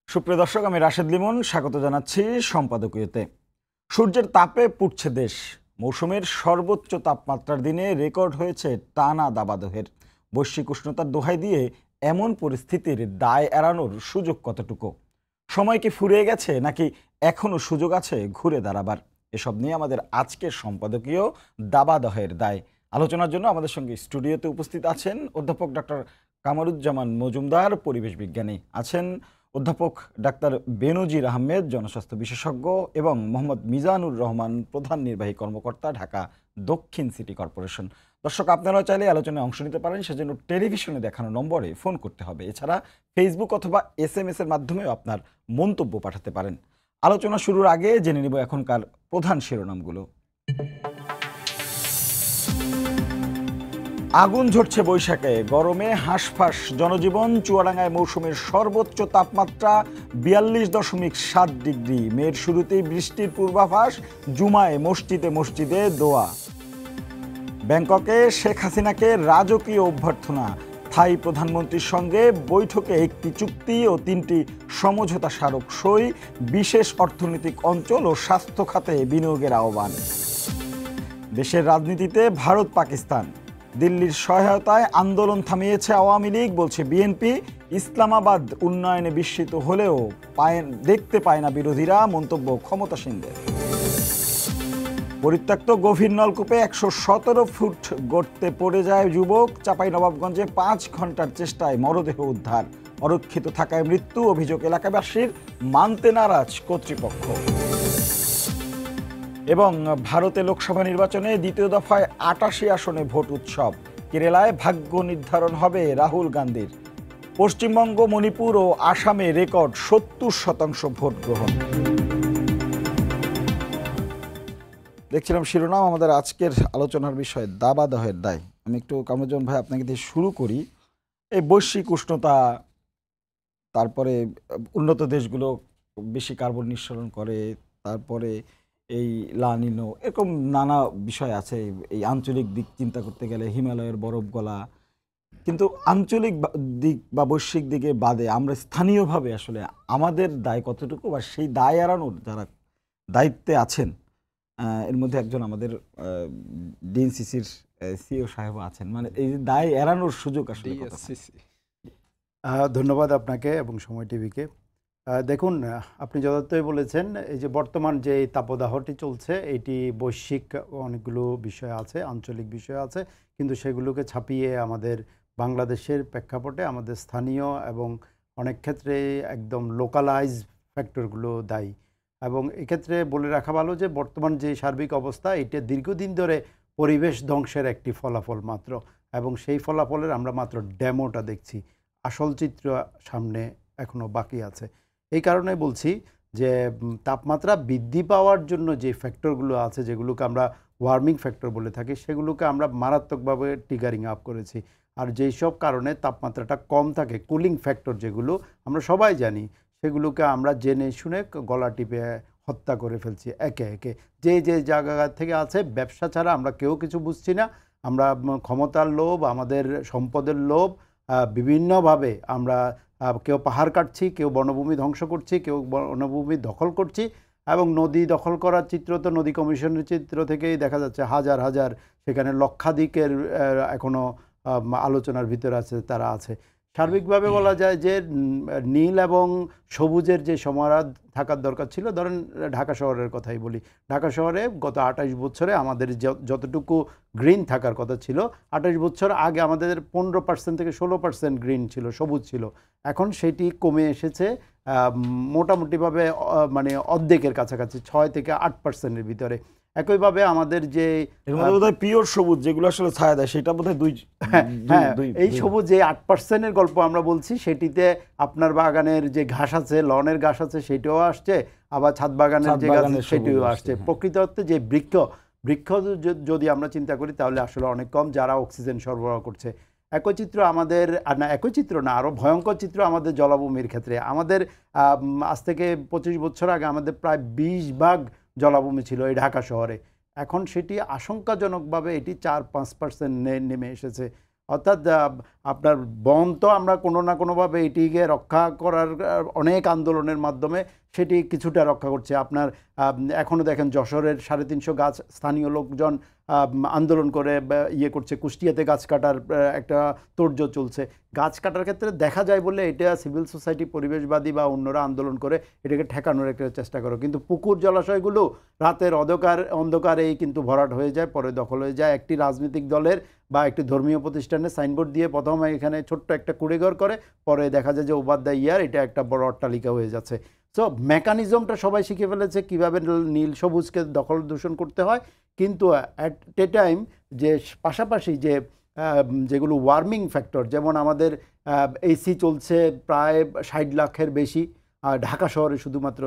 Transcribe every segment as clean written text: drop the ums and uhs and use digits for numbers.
সুপ্রিয় দর্শক, আমি রাশেদ লিমন স্বাগত জানাচ্ছি সম্পাদকীয়তে। সূর্যের তাপে পুড়ছে দেশ। মৌসুমের সর্বোচ্চ তাপমাত্রার দিনে রেকর্ড হয়েছে টানা দাবানলের। বৈশ্বিক উষ্ণতার দোহাই দিয়ে এমন পরিস্থিতির দায় এড়ানোর সুযোগ কতটুকু? সময় কি ফুরিয়ে গেছে, নাকি এখনো সুযোগ আছে ঘুরে দাঁড়াবার? এসব নিয়ে আমাদের আজকের সম্পাদকীয় দাবানলের দায় আলোচনার জন্য আমাদের সঙ্গে স্টুডিওতে উপস্থিত আছেন অধ্যাপক ডক্টর কামরুজ্জামান মজুমদার, পরিবেশ বিজ্ঞানী, আছেন অধ্যাপক ডাক্তার বেনজির আহমেদ, জনস্বাস্থ্য বিশেষজ্ঞ, এবং মোহাম্মদ মিজানুর রহমান, প্রধান নির্বাহী কর্মকর্তা, ঢাকা দক্ষিণ সিটি কর্পোরেশন। দর্শক, আপনারাও চাইলে আলোচনায় অংশ নিতে পারেন। সেজন্য টেলিভিশনে দেখানো নম্বরে ফোন করতে হবে। এছাড়া ফেসবুক অথবা SMS এর মাধ্যমেও আপনার মন্তব্য পাঠাতে পারেন। আলোচনা শুরুর আগে জেনে নিব এখনকার প্রধান শিরোনামগুলো। আগুন ঝরছে বৈশাখে, গরমে হাঁসফাঁস জনজীবন। চুয়াডাঙ্গায় মৌসুমের সর্বোচ্চ তাপমাত্রা 42.7 ডিগ্রি। মের শুরুতেই বৃষ্টির পূর্বাভাস। জুমায় মসজিদে মসজিদে দোয়া। ব্যাংককে শেখ হাসিনাকে রাজকীয় অভ্যর্থনা। থাই প্রধানমন্ত্রীর সঙ্গে বৈঠকে একটি চুক্তি ও 3টি সমঝোতা স্মারক সই। বিশেষ অর্থনৈতিক অঞ্চল ও স্বাস্থ্য খাতে বিনিয়োগের আহ্বান। দেশের রাজনীতিতে ভারত পাকিস্তান। দিল্লির সহায়তায় আন্দোলন থামিয়েছে আওয়ামী লীগ, বলছে বিএনপি। ইসলামাবাদ উন্নয়নে বিস্মিত হলেও দেখতে পায় না বিরোধীরা, মন্তব্য ক্ষমতাসীনদের। পরিত্যক্ত গভীর নলকূপে 117 ফুট গর্তে পড়ে যায় যুবক। চাঁপাইনবাবগঞ্জে 5 ঘন্টার চেষ্টায় মরদেহ উদ্ধার। অরক্ষিত থাকায় মৃত্যু, অভিযোগ এলাকাবাসীর, মানতে নারাজ কর্তৃপক্ষ। এবং ভারতে লোকসভা নির্বাচনে দ্বিতীয় দফায় 88 আসনে ভোট উৎসব। কেরালায় ভাগ্য নির্ধারণ হবে রাহুল গান্ধীর। পশ্চিমবঙ্গ, মণিপুর ও আসামে রেকর্ড 70% ভোট গ্রহণ। দেখছিলাম শিরোনাম। আমাদের আজকের আলোচনার বিষয় দাবানলের দায়। আমি একটু কামরুজ্জামান ভাই আপনাকে দিয়ে শুরু করি। এই বৈশ্বিক উষ্ণতা, তারপরে উন্নত দেশগুলো বেশি কার্বন নিঃসরণ করে, তারপরে এই লা নিনো, এরকম নানা বিষয় আছে। এই আঞ্চলিক দিক চিন্তা করতে গেলে হিমালয়ের বরফ গলা, কিন্তু আঞ্চলিক দিক বা বৈশ্বিক দিকে বাদে আমরা স্থানীয়ভাবে আসলে আমাদের দায় কতটুকু, বা সেই দায় এড়ানোর যারা দায়িত্বে আছেন, এর মধ্যে একজন আমাদের ডিএনসিসির সিও সাহেব আছেন। মানে এই দায় এড়ানোর সুযোগ আসলে ধন্যবাদ আপনাকে এবং সময় টিভিকে। দেখুন, আপনি যথার্থই বলেছেন। এই যে বর্তমান যে তাপদাহটি চলছে, এটি বৈশ্বিক অনেকগুলো বিষয় আছে, আঞ্চলিক বিষয় আছে, কিন্তু সেগুলোকে ছাপিয়ে আমাদের বাংলাদেশের প্রেক্ষাপটে আমাদের স্থানীয় এবং অনেক ক্ষেত্রে একদম লোকালাইজ ফ্যাক্টরগুলো দায়ী। এবং এক্ষেত্রে বলে রাখা ভালো যে বর্তমান যে সার্বিক অবস্থা, এটা দীর্ঘদিন ধরে পরিবেশ ধ্বংসের একটি ফলাফল মাত্র, এবং সেই ফলাফলের আমরা মাত্র ডেমোটা দেখছি। আসল চিত্র সামনে এখনও বাকি আছে। এই কারণে বলছি যে তাপমাত্রা বৃদ্ধি পাওয়ার জন্য যে ফ্যাক্টরগুলো আছে, যেগুলোকে আমরা ওয়ার্মিং ফ্যাক্টর বলে থাকি, সেগুলোকে আমরা মারাত্মকভাবে ট্রিগারিং আপ করেছি। আর যেই সব কারণে তাপমাত্রাটা কম থাকে, কুলিং ফ্যাক্টর যেগুলো আমরা সবাই জানি, সেগুলোকে আমরা জেনে শুনে গলা টিপে হত্যা করে ফেলছি একে একে। যে যে জায়গা থেকে আছে, ব্যবসা ছাড়া আমরা কেউ কিছু বুঝছি না। আমরা ক্ষমতার লোভ, আমাদের সম্পদের লোভ, বিভিন্নভাবে আমরা কেউ পাহাড় কাটছি, কেউ বনভূমি ধ্বংস করছি, কেউ বনভূমি দখল করছি। এবং নদী দখল করার চিত্র তো নদী কমিশনের চিত্র থেকেই দেখা যাচ্ছে। হাজার হাজার, সেখানে লক্ষাধিকের এখনও আলোচনার ভিতরে আছে, তারা আছে। সার্বিকভাবে বলা যায় যে নীল এবং সবুজের যে সমারোহ থাকার দরকার ছিল, ধরেন ঢাকা শহরের কথাই বলি। ঢাকা শহরে গত 28 বছরে আমাদের যতটুকু গ্রিন থাকার কথা ছিল, 28 বছর আগে আমাদের 15% থেকে 16% গ্রিন ছিল, সবুজ ছিল। এখন সেটি কমে এসেছে মোটামুটিভাবে, মানে অর্ধেকের কাছাকাছি, 6 থেকে 8%-এর ভিতরে। একইভাবে আমাদের যে পিওর সবুজ, যেগুলো আসলে ছায়া দেয়, সেটা বোধহয় এই সবুজ যে 8%-এর গল্প আমরা বলছি, সেটিতে আপনার বাগানের যে ঘাস আছে, লনের ঘাস আছে, সেটাও আসছে, আবার ছাদ বাগানের যে গাছ সেটিও আসছে। প্রকৃত অর্থে যে বৃক্ষ যদি আমরা চিন্তা করি, তাহলে আসলে অনেক কম, যারা অক্সিজেন সরবরাহ করছে। একই চিত্র আমাদের, না একই চিত্র না, আরও ভয়ঙ্কর চিত্র আমাদের জলাভূমির ক্ষেত্রে। আমাদের আজ থেকে 25 বছর আগে আমাদের প্রায় 20 ভাগ জলাভূমি ছিল এই ঢাকা শহরে। এখন সেটি আশঙ্কাজনকভাবে এটি 4-5% নেমে এসেছে। অর্থাৎ আপনার বন তো আমরা কোনো না কোনোভাবে এটিকে রক্ষা করার অনেক আন্দোলনের মাধ্যমে সেটি কিছুটা রক্ষা করছে। আপনার এখনও দেখেন যশোরের 350 গাছ স্থানীয় লোকজন আন্দোলন করে ইয়ে করছে, কুষ্টিয়াতে গাছ কাটার একটা তোড়জোড় চলছে। গাছ কাটার ক্ষেত্রে দেখা যায় বলে এটা সিভিল সোসাইটি, পরিবেশবাদী বা অন্যরা আন্দোলন করে এটাকে ঠেকানোর একটা চেষ্টা করো, কিন্তু পুকুর জলাশয়গুলো রাতের অন্ধকারেই কিন্তু ভরাট হয়ে যায়, পরে দখল হয়ে যায়। একটি রাজনৈতিক দলের বা একটি ধর্মীয় প্রতিষ্ঠানে সাইনবোর্ড দিয়ে প্রথমে এখানে ছোট্ট একটা কুড়েঘর করে, পরে দেখা যায় যে ওভার দ্য ইয়ার এটা একটা বড় অট্টালিকা হয়ে যাচ্ছে। সো মেকানিজমটা সবাই শিখে ফেলেছে কীভাবে নীল সবুজকে দখল দূষণ করতে হয়, কিন্তু অ্যাট এ টাইম যে পাশাপাশি যে যেগুলো ওয়ার্মিং ফ্যাক্টর, যেমন আমাদের এসি চলছে প্রায় 60 লাখের বেশি ঢাকা শহরে শুধুমাত্র।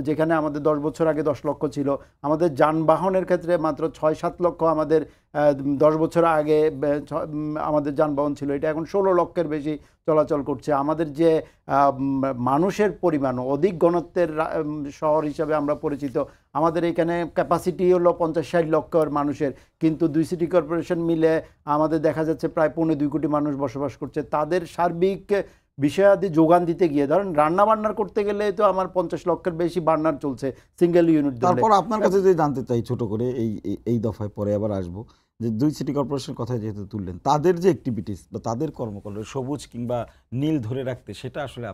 যেখানে আমাদের 10 বছর আগে 10 লক্ষ ছিল, আমাদের যানবাহনের ক্ষেত্রে মাত্র 6-7 লক্ষ আমাদের 10 বছর আগে আমাদের যানবাহন ছিল, এটা এখন 16 লক্ষের বেশি চলাচল করছে। আমাদের যে মানুষের পরিমাণ অধিক ঘনত্বের শহর হিসাবে আমরা পরিচিত, আমাদের এখানে ক্যাপাসিটি হলো 50-60 লক্ষের মানুষের, কিন্তু 2 সিটি কর্পোরেশন মিলে আমাদের দেখা যাচ্ছে প্রায় 1.25 কোটি মানুষ বসবাস করছে। তাদের সার্বিক বিষয়াদি যোগান দিতে গিয়ে ধরেন রান্না বান্নার করতে গেলে তো আমার 50 লক্ষের বেশি বার্নার চলছে সিঙ্গেল ইউনিট। তারপর আপনার কাছে যদি জানতে চাই ছোট করে এই দফায়, পরে আবার আসবো, যে 2 সিটি কর্পোরেশন কথা যেহেতু তুললেন, তাদের যে অ্যাক্টিভিটিস বা তাদের কর্মকাণ্ড সবুজ কিংবা নীল ধরে রাখতে, সেটা আসলে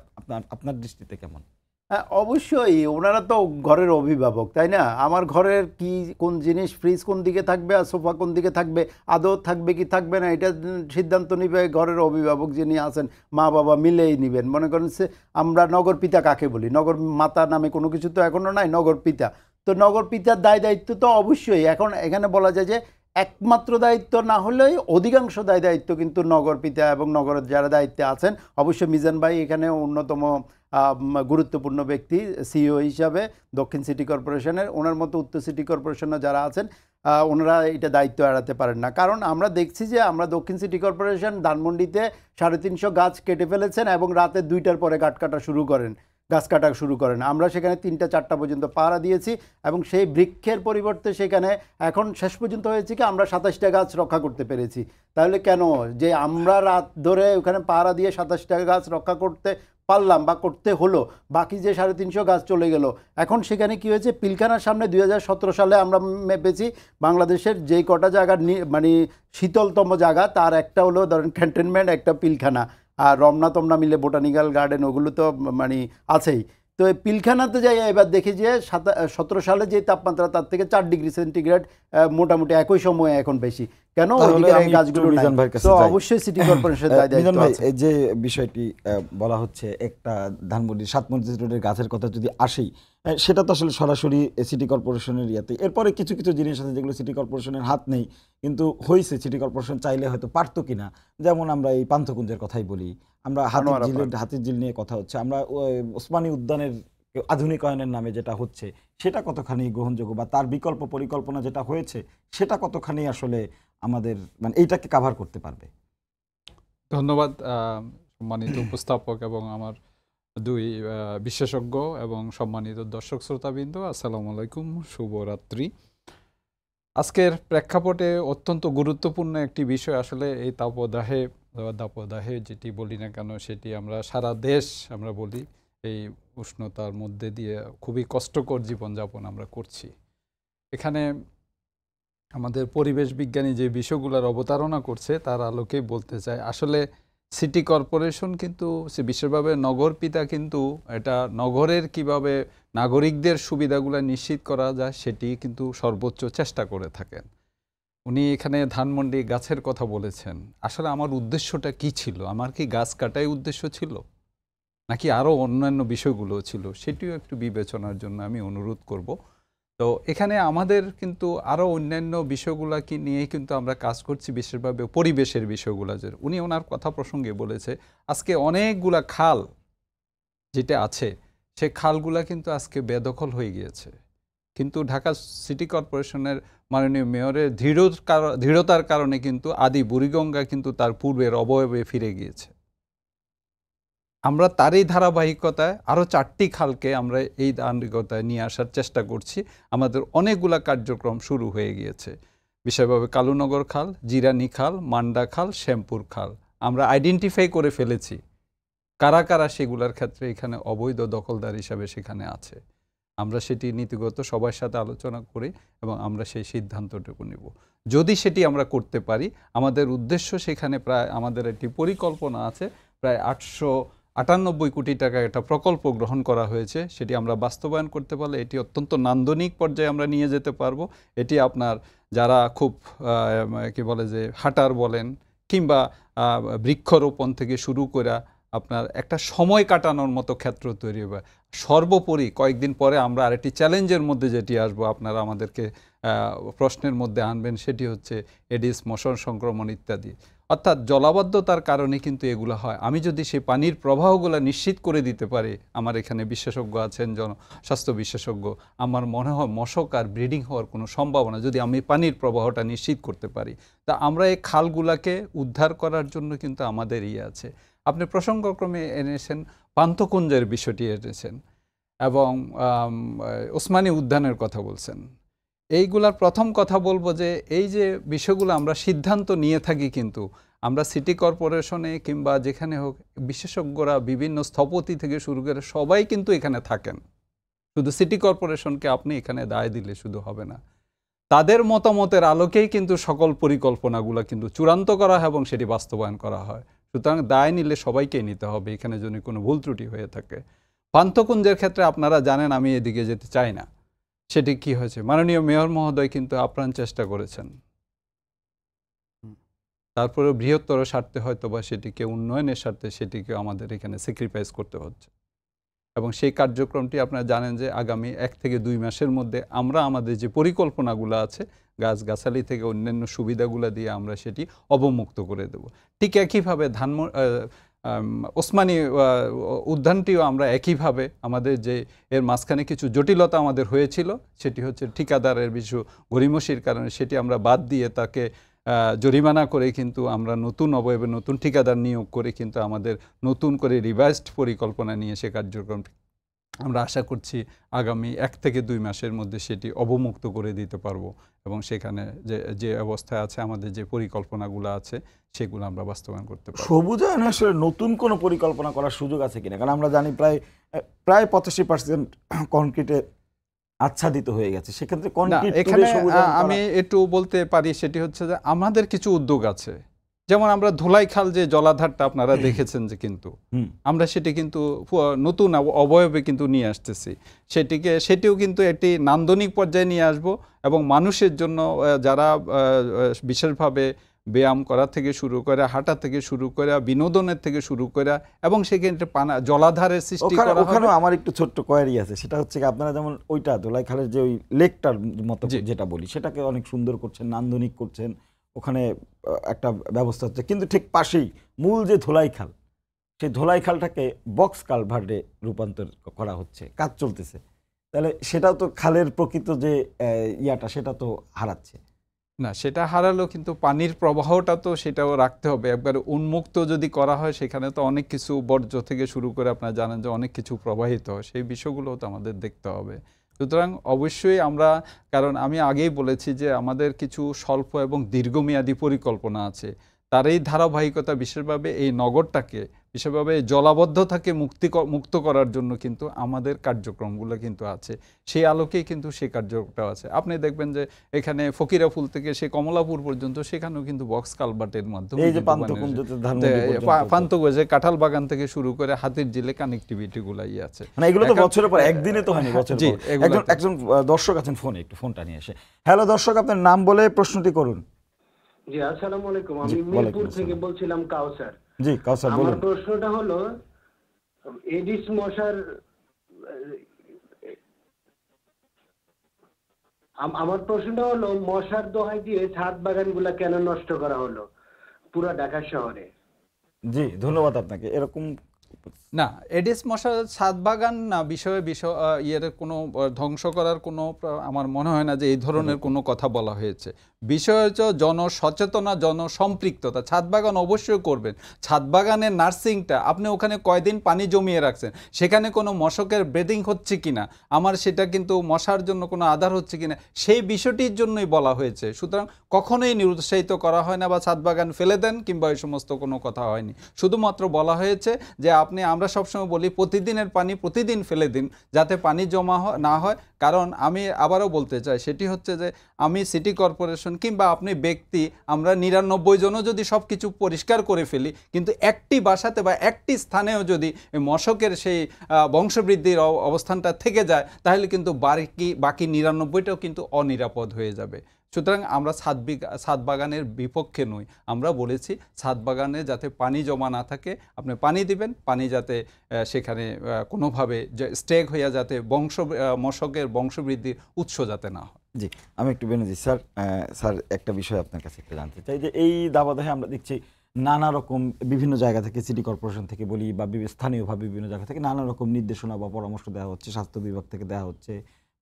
আপনার দৃষ্টিতে কেমন? হ্যাঁ, অবশ্যই ওনারা তো ঘরের অভিভাবক, তাই না? আমার ঘরের কি কোন জিনিস, ফ্রিজ কোন দিকে থাকবে আর সোফা কোন দিকে থাকবে, আদৌ থাকবে কি থাকবে না, এটা সিদ্ধান্ত নিবে ঘরের অভিভাবক যিনি আছেন, মা বাবা মিলেই নেবেন। মনে করেন সে আমরা নগর পিতা কাকে বলি, নগর মাতা নামে কোনো কিছু তো এখনও নাই, নগর পিতা। তো নগর পিতার দায় দায়িত্ব তো অবশ্যই এখন এখানে বলা যায় যে একমাত্র দায়িত্ব না হলেই অধিকাংশ দায় দায়িত্ব কিন্তু নগর পিতা এবং নগরের যারা দায়িত্বে আছেন। অবশ্যই মিজান ভাই এখানে অন্যতম গুরুত্বপূর্ণ ব্যক্তি সিইও হিসাবে দক্ষিণ সিটি কর্পোরেশনের। ওনার মতো উত্তর সিটি কর্পোরেশনে যারা আছেন ওনারা এটা দায়িত্ব এড়াতে পারেন না, কারণ আমরা দেখছি যে আমরা দক্ষিণ সিটি কর্পোরেশন ধানমন্ডিতে 350 গাছ কেটে ফেলেছেন এবং রাতে 2টার পরে গাছ কাটা শুরু করেন। আমরা সেখানে 3টা-4টা পর্যন্ত পাহারা দিয়েছি এবং সেই বৃক্ষের পরিবর্তে সেখানে এখন শেষ পর্যন্ত হয়েছে কি আমরা 27টা গাছ রক্ষা করতে পেরেছি। তাহলে কেন যে আমরা রাত ধরে ওখানে পাহারা দিয়ে 27টা গাছ রক্ষা করতে পারলাম বা করতে হলো, বাকি যে 350 গাছ চলে গেল। এখন সেখানে কি হয়েছে, পিলখানার সামনে 2017 সালে আমরা মেপেছি বাংলাদেশের যেই কটা জায়গা মানে শীতলতম জায়গা, তার একটা হলো ধরেন ক্যান্টনমেন্ট, একটা পিলখানা, আর রমনা তমনা মিলে বোটানিক্যাল গার্ডেন ওগুলো তো মানে আছেই। তো এই পিলখানাতে যাই এবার দেখি যে 17 সালে যে তাপমাত্রা তার থেকে 4 ডিগ্রি সেন্টিগ্রেড মোটামুটি একই সময়ে এখন বেশি। কেন এই গাছগুলো নাই? তো অবশ্যই সিটি কর্পোরেশনের দায় দায়িত্ব আছে। যে বিষয়টি বলা হচ্ছে, একটা ধানমন্ডি 7 মসজিদ রোডের গাছের কথা যদি আসেই, সেটা তো আসলে সরাসরি সিটি কর্পোরেশনের ইয়াতে। এরপরে কিছু কিছু জিনিস আছে যেগুলো সিটি কর্পোরেশনের হাত নেই, কিন্তু হয়েছে সিটি কর্পোরেশন চাইলে হয়তো পারতো কিনা। যেমন আমরা এই পান্থকুঞ্জের কথাই বলি, আমরা হাতির ঝিল নিয়ে কথা হচ্ছে, আমরা ওসমানী উদ্যানের আধুনিকায়নের নামে যেটা হচ্ছে সেটা কতখানি গ্রহণযোগ্য, বা তার বিকল্প পরিকল্পনা যেটা হয়েছে সেটা কতখানি আসলে আমাদের মানে এইটাকে কাভার করতে পারবে। ধন্যবাদ সম্মানিত উপস্থাপক এবং আমার 2 বিশেষজ্ঞ এবং সম্মানিত দর্শক শ্রোতাবৃন্দ, আসসালামু আলাইকুম, শুভরাত্রি। আজকের প্রেক্ষাপটে অত্যন্ত গুরুত্বপূর্ণ একটি বিষয় আসলে এই দাপদাহে যেটি বলি না কেন, সেটি আমরা সারা দেশ আমরা বলি এই উষ্ণতার মধ্যে দিয়ে খুবই কষ্টকর জীবনযাপন আমরা করছি। এখানে আমাদের পরিবেশ বিজ্ঞানী যে বিষয়গুলোর অবতারণা করছে তার আলোকেই বলতে চাই, আসলে সিটি কর্পোরেশন কিন্তু বিশেষভাবে নগর পিতা কিন্তু এটা নগরের কিভাবে নাগরিকদের সুবিধাগুলো নিশ্চিত করা যায় সেটি কিন্তু সর্বোচ্চ চেষ্টা করে থাকেন। উনি এখানে ধানমন্ডি গাছের কথা বলেছেন, আসলে আমার উদ্দেশ্যটা কি ছিল? আমার কি গাছ কাটাই উদ্দেশ্য ছিল নাকি আরও অন্যান্য বিষয়গুলো ছিল, সেটিও একটু বিবেচনার জন্য আমি অনুরোধ করব। তো এখানে আমাদের কিন্তু আরও অন্যান্য বিষয়গুলোকে নিয়ে কিন্তু আমরা কাজ করছি, বিশেষভাবে পরিবেশের বিষয়গুলো। যে উনি ওনার কথা প্রসঙ্গে বলেছে, আজকে অনেকগুলা খাল যেটা আছে সে খালগুলা কিন্তু আজকে বেদখল হয়ে গিয়েছে, কিন্তু ঢাকা সিটি কর্পোরেশনের মাননীয় মেয়রের দৃঢ়তার কারণে কিন্তু আদি বুড়িগঙ্গা কিন্তু তার পূর্বের অবয়বে ফিরে গিয়েছে। আমরা তারই ধারাবাহিকতায় আরও 4টি খালকে আমরা এই ধারাবাহিকতায় নিয়ে আসার চেষ্টা করছি। আমাদের অনেকগুলা কার্যক্রম শুরু হয়ে গিয়েছে। বিশেষভাবে কালুনগর খাল, জিরানি খাল, মান্ডা খাল, শ্যামপুর খাল আমরা আইডেন্টিফাই করে ফেলেছি কারা কারা সেগুলোর ক্ষেত্রে এখানে অবৈধ দখলদার হিসাবে সেখানে আছে। আমরা সেটি নীতিগত সবার সাথে আলোচনা করি এবং আমরা সেই সিদ্ধান্তটুকু নেব। যদি সেটি আমরা করতে পারি, আমাদের উদ্দেশ্য সেখানে প্রায় আমাদের একটি পরিকল্পনা আছে, প্রায় 898 কোটি টাকা একটা প্রকল্প গ্রহণ করা হয়েছে। সেটি আমরা বাস্তবায়ন করতে পারলে এটি অত্যন্ত নান্দনিক পর্যায়ে আমরা নিয়ে যেতে পারবো। এটি আপনার যারা খুব কি বলে যে হাঁটার বলেন কিংবা বৃক্ষরোপণ থেকে শুরু করে আপনার একটা সময় কাটানোর মতো ক্ষেত্র তৈরি হবে। সর্বোপরি কয়েকদিন পরে আমরা আরেকটি চ্যালেঞ্জের মধ্যে যেটি আসবো, আপনারা আমাদেরকে প্রশ্নের মধ্যে আনবেন, সেটি হচ্ছে এডিস, মশার সংক্রমণ ইত্যাদি। অর্থাৎ জলাবদ্ধতার কারণে কিন্তু এগুলো হয়। আমি যদি সেই পানির প্রবাহগুলো নিশ্চিত করে দিতে পারি, আমার এখানে বিশেষজ্ঞ আছেন, জনস্বাস্থ্য বিশেষজ্ঞ, আমার মনে হয় মশক আর ব্রিডিং হওয়ার কোনো সম্ভাবনা, যদি আমি পানির প্রবাহটা নিশ্চিত করতে পারি। তা আমরা এই খালগুলাকে উদ্ধার করার জন্য কিন্তু আমাদের আছে। আপনি প্রসঙ্গক্রমে এনেছেন পান্থকুঞ্জের বিষয়টি এনেছেন এবং ওসমানী উদ্যানের কথা বলছেন। এইগুলার প্রথম কথা বলবো যে এই যে বিষয়গুলো আমরা সিদ্ধান্ত নিয়ে থাকি, কিন্তু আমরা সিটি কর্পোরেশনে কিংবা যেখানে হোক বিশেষজ্ঞরা বিভিন্ন স্থপতি থেকে শুরু করে সবাই কিন্তু এখানে থাকেন। শুধু সিটি কর্পোরেশনকে আপনি এখানে দায় দিলে শুধু হবে না, তাদের মতামতের আলোকেই কিন্তু সকল পরিকল্পনাগুলো কিন্তু চূড়ান্ত করা হয় এবং সেটি বাস্তবায়ন করা হয়। সুতরাং দায় নিলে সবাইকেই নিতে হবে এখানে যদি কোনো ভুল ত্রুটি হয়ে থাকে। পান্থকুঞ্জের ক্ষেত্রে আপনারা জানেন আমি এদিকে যেতে চাই না, সেটি কি হয়েছে, মাননীয় মেয়র মহোদয় কিন্তু আপ্রাণ চেষ্টা করেছেন, তারপরে বৃহত্তর স্বার্থে হয়তো বা সেটিকে উন্নয়নের স্বার্থে সেটিকে আমাদের এখানে স্যাক্রিফাইস করতে হচ্ছে। এবং সেই কার্যক্রমটি আপনারা জানেন যে আগামী 1 থেকে 2 মাসের মধ্যে আমরা আমাদের যে পরিকল্পনাগুলো আছে গাছগাছালি থেকে অন্যান্য সুবিধাগুলো দিয়ে আমরা সেটি অবমুক্ত করে দেব। ঠিক একইভাবে ওসমানী উদ্যানটিও আমরা একইভাবে আমাদের যে এর মাঝখানে কিছু জটিলতা আমাদের হয়েছিল, সেটি হচ্ছে ঠিকাদারের কিছু গড়িমসির কারণে সেটি আমরা বাদ দিয়ে তাকে জরিমানা করে কিন্তু আমরা নতুন অবয়বে নতুন ঠিকাদার নিয়োগ করে কিন্তু আমাদের নতুন করে রিভাইজড পরিকল্পনা নিয়ে সে কার্যক্রমটি আমরা আশা করছি আগামী 1 থেকে 2 মাসের মধ্যে সেটি অবমুক্ত করে দিতে পারবো এবং সেখানে যে অবস্থায় আছে আমাদের যে পরিকল্পনাগুলো আছে সেগুলো আমরা বাস্তবায়ন করতে পারবো। সবুজায়ন আসলে নতুন কোনো পরিকল্পনা করার সুযোগ আছে কিনা? কারণ আমরা জানি প্রায় 85% কনক্রিটে আচ্ছাদিত হয়ে গেছে। সেক্ষেত্রে কনক্রিট এখানে আমি একটু বলতে পারি, সেটি হচ্ছে যে আমাদের কিছু উদ্যোগ আছে। যেমন আমরা ধুলাই খাল যে জলাধারটা আপনারা দেখেছেন যে কিন্তু আমরা সেটি কিন্তু নতুন অবয়বে কিন্তু নিয়ে আসতেছি, সেটিও কিন্তু একটি নান্দনিক পর্যায়ে নিয়ে আসব এবং মানুষের জন্য যারা বিশেষভাবে ব্যায়াম করা থেকে শুরু করে, হাঁটা থেকে শুরু করে, বিনোদনের থেকে শুরু করে এবং সেক্ষেত্রে জলাধারের সৃষ্টি করা। ওখানেও আমার একটু ছোট্ট কোয়ারি আছে, সেটা হচ্ছে আপনারা যেমন ওইটা ধুলাই খালের যে ওই লেকটার মতো যেটা বলি সেটাকে অনেক সুন্দর করছেন, নান্দনিক করছেন, ওখানে একটা ব্যবস্থা হচ্ছে, কিন্তু ঠিক পাশেই মূল যে ধোলাই খাল, সেই ধোলাই খালটাকে বক্স কালভার্টে রূপান্তর করা হচ্ছে, কাজ চলতেছে। তাহলে সেটাও তো খালের প্রকৃত যে সেটা তো হারাচ্ছে না। সেটা হারালো, কিন্তু পানির প্রবাহটা তো সেটাও রাখতে হবে। একবারে উন্মুক্ত যদি করা হয় সেখানে তো অনেক কিছু বর্জ্য থেকে শুরু করে আপনারা জানেন যে অনেক কিছু প্রবাহিত হয়, সেই বিষয়গুলো তো আমাদের দেখতে হবে। সুতরাং অবশ্যই আমরা, কারণ আমি আগেই বলেছি যে আমাদের কিছু স্বল্প এবং দীর্ঘমেয়াদী পরিকল্পনা আছে, তার এই ধারাবাহিকতা বিশেষভাবে এই নগরটাকে বিশেষভাবে জলাবদ্ধতাকে মুক্ত করার জন্য কিন্তু আমাদের কার্যক্রমগুলো কিন্তু আছে, সেই আলোকেই কিন্তু সেই কার্যক্রমটা আছে। আপনি দেখবেন যে এখানে ফকিরাফুল থেকে সে কমলাপুর পর্যন্ত সেখানেও কিন্তু বক্স কালভার্টের মাধ্যমে পান্থকুঞ্জে কাঁঠাল বাগান থেকে শুরু করে হাতির জিলে কানেক্টিভিটি গুলাই আছে। মানে এগুলো তো বছরের পর একদিনে তো হয়নি, বছর পর। একজন দর্শক আছেন ফোনে, একটু ফোনটা নিয়ে এসে। হ্যালো দর্শক, আপনার নাম বলে প্রশ্নটি করুন। জি, আসসালামু আলাইকুম। আমি মিরপুর থেকে বলছিলাম কাউসার। জি কাউসার বলুন। আমার প্রশ্নটা হলো এডিস মশার, আমার প্রশ্নটা হলো মশার দোহাই দিয়ে ছাদ বাগানগুলা কেন নষ্ট করা হলো পুরো ঢাকা শহরে? জি ধন্যবাদ আপনাকে। এরকম না, এডিস মশা ছাদ বাগান না বিষয়ে কোনো ধ্বংস করার কোনো আমার মনে হয় না যে এই ধরনের কোনো কথা বলা হয়েছে। বিষয় হচ্ছে জনসচেতনা, জনসম্পৃক্ততা। ছাদ বাগান অবশ্যই করবেন। ছাদ বাগানের নার্সিংটা আপনি ওখানে কয়দিন পানি জমিয়ে রাখছেন, সেখানে কোনো মশকের ব্রিডিং হচ্ছে কিনা, আমার সেটা কিন্তু মশার জন্য কোনো আধার হচ্ছে কিনা, সেই বিষয়টির জন্যই বলা হয়েছে। সুতরাং কখনোই নিরুৎসাহিত করা হয় না বা ছাদ বাগান ফেলে দেন কিংবা এই সমস্ত কোনো কথা হয়নি। শুধুমাত্র বলা হয়েছে যে আমরা সবসময় বলি প্রতিদিনের পানি প্রতিদিন ফেলে দিন, যাতে পানি জমা না হয়। কারণ আমি আবারও বলতে চাই, সেটি হচ্ছে যে আমি সিটি কর্পোরেশন কিংবা আপনি ব্যক্তি, আমরা 99 জনও যদি সব কিছু পরিষ্কার করে ফেলি, কিন্তু একটি বাসাতে বা একটি স্থানেও যদি মশকের সেই বংশবৃদ্ধির অবস্থানটা থেকে যায়, তাহলে কিন্তু বাকি 99টাও কিন্তু অনিরাপদ হয়ে যাবে। সুতরাং আমরা ছাদ বাগানের বিপক্ষে নই। আমরা বলেছি ছাদ বাগানে যাতে পানি জমা না থাকে, আপনি পানি দিবেন, পানি যাতে সেখানে কোনোভাবে স্টেক হইয়া যাতে মশকের বংশবৃদ্ধির উৎস যাতে না হয়। জি, আমি একটু বেনজির স্যার, স্যার একটা বিষয় আপনার কাছে একটু জানতে চাই যে এই দাবাদাহে আমরা দেখছি নানা রকম বিভিন্ন জায়গা থেকে, সিটি কর্পোরেশন থেকে বলি বা স্থানীয়ভাবে বিভিন্ন জায়গা থেকে নানা রকম নির্দেশনা বা পরামর্শ দেওয়া হচ্ছে, স্বাস্থ্য বিভাগ থেকে দেওয়া হচ্ছে,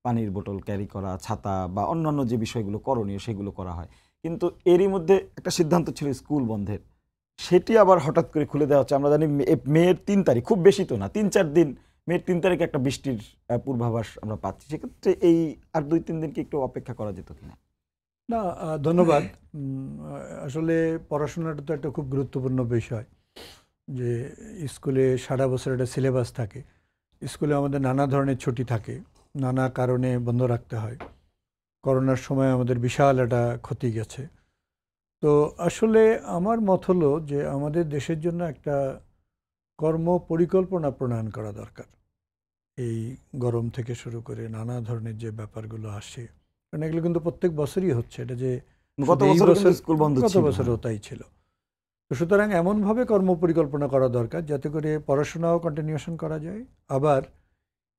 পানির বোতল ক্যারি করা, ছাতা বা অন্যান্য যে বিষয়গুলো করণীয় সেগুলো করা হয়। কিন্তু এরই মধ্যে একটা সিদ্ধান্ত ছিল স্কুল বন্ধের, সেটি আবার হঠাৎ করে খুলে দেওয়া হচ্ছে। আমরা জানি মেয়ের 3 তারিখ, খুব বেশি তো না, 3-4 দিন, মেয়ের 3 তারিখে একটা বৃষ্টির পূর্বাভাস আমরা পাচ্ছি। সেক্ষেত্রে এই আর 2-3 দিন কি একটু অপেক্ষা করা যেত কিনা? না, ধন্যবাদ। আসলে পড়াশোনাটা তো একটা খুব গুরুত্বপূর্ণ বিষয়, যে স্কুলে সারা বছর একটা সিলেবাস থাকে। স্কুলে আমাদের নানা ধরনের ছুটি থাকে, নানা কারণে বন্ধ রাখতে হয়। করোনার সময় আমাদের বিশাল একটা ক্ষতি গেছে। তো আসলে আমার মত হলো যে আমাদের দেশের জন্য একটা কর্ম পরিকল্পনা প্রণয়ন করা দরকার। এই গরম থেকে শুরু করে নানা ধরনের যে ব্যাপারগুলো আসে, কারণ এগুলো কিন্তু প্রত্যেক বছরই হচ্ছে। এটা যে গত বছর স্কুল বন্ধ গত ছিল, বছরও তাই ছিল। তো সুতরাং এমনভাবে কর্ম পরিকল্পনা করা দরকার যাতে করে পড়াশোনাও কন্টিনিউশন করা যায়, আবার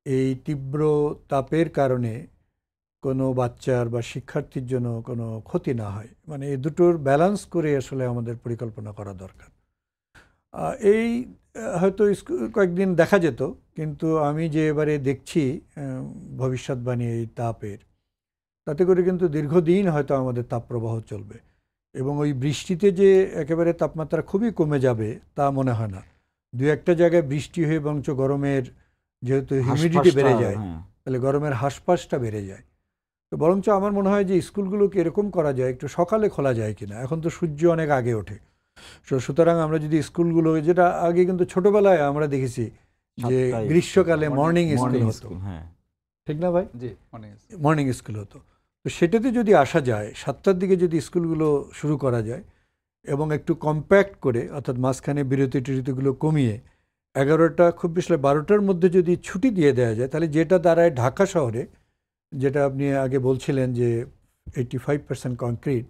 এই তীব্র তাপের কারণে কোনো বাচ্চার বা শিক্ষার্থীর জন্য কোনো ক্ষতি না হয়। মানে এই দুটোর ব্যালেন্স করে আসলে আমাদের পরিকল্পনা করা দরকার। এই হয়তো কয়েকদিন দেখা যেত, কিন্তু আমি যে এবারে দেখছি ভবিষ্যৎবাণী এই তাপের, তাতে করে কিন্তু দীর্ঘদিন হয়তো আমাদের তাপপ্রবাহ চলবে, এবং ওই বৃষ্টিতে যে একেবারে তাপমাত্রা খুবই কমে যাবে তা মনে হয় না। 2-1টা জায়গায় বৃষ্টি হয়ে বরঞ্চ গরমের, যেহেতু হিউমিডিটি বেড়ে যায়, তাহলে গরমের হাঁসফাঁসটা বেড়ে যায়। তো বরঞ্চ আমার মনে হয় যে স্কুলগুলোকে এরকম করা যায়, একটু সকালে খোলা যায় কিনা। এখন তো সূর্য অনেক আগে ওঠে, সুতরাং আমরা যদি স্কুলগুলো, যেটা আগে কিন্তু ছোটবেলায় আমরা দেখেছি যে গ্রীষ্মকালে মর্নিং স্কুল হতো, ঠিক না ভাই? জি, মর্নিং স্কুল হতো। তো সেটাতে যদি আসা যায়, 7টার দিকে যদি স্কুলগুলো শুরু করা যায় এবং একটু কম্প্যাক্ট করে, অর্থাৎ মাঝখানে বিরতি টিরতিগুলো কমিয়ে 11টা, খুব বেশি 12টার মধ্যে যদি ছুটি দিয়ে দেওয়া যায়, তাহলে যেটা দাঁড়ায় ঢাকা শহরে, যেটা আপনি আগে বলছিলেন যে 85%